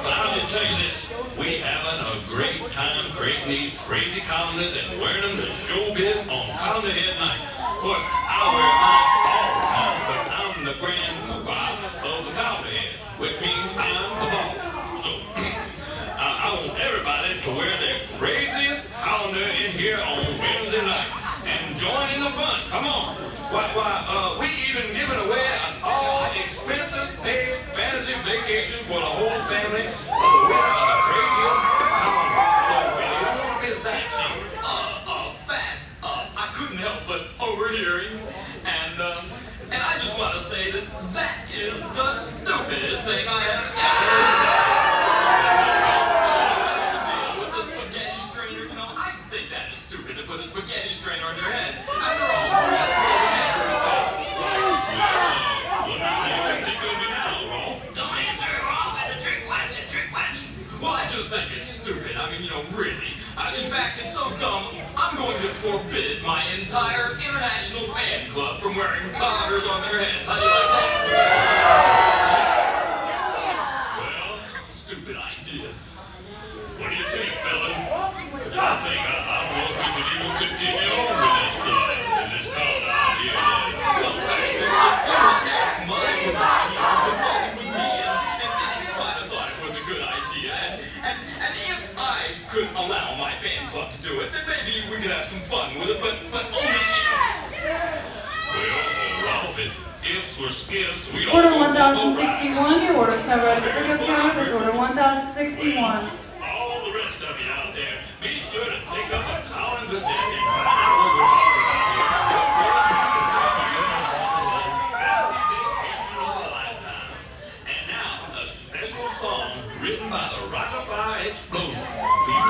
But I'll just tell you this. We having a great time creating these crazy columnists and wearing them to showbiz on column head night. Of course, I wear mine all the time because I'm the grand poobah of the column head, which means I'm the boss. So, I want everybody to wear their craziest colander in here on Wednesday night and join in the fun. Come on. We even giving away an all-expenses paid fantasy vacation for the whole family of the winner of the craziest colander. So, you won't miss that. Fats, I couldn't help but overhearing, and I just want to say that is the stupidest thing I have ever heard. With the spaghetti strainer, you know, I think that is stupid to put a spaghetti strainer on your head. After all, what will the neighbors think? What do you think of me now, Rolf? Don't answer it, Rolf. It's a trick question. Well, I just think it's stupid. I mean, you know, really. In fact, it's so dumb, I'm going to forbid my entire international fan club from wearing colanders on their heads. How do you like that? Well, stupid idea. What do you think, fella? I think I don't know if we should even continue on with this calendar idea. Well, thanks. That's my permission. You consulted with me, and you might have thought it was a good idea. And if I could allow my fan club to do it, then maybe we could have some fun with it, but only if. Well, Ralph, if ifs were skiffs, we Order all 1061, your orders have registered at the counter. This order 1061. All the rest of you out there, be sure to pick up a Collins Gazette and find out what we're talking about here. Fantasy vacation of a lifetime. And now, a special song written by the Rock-a-Fire Explosion for you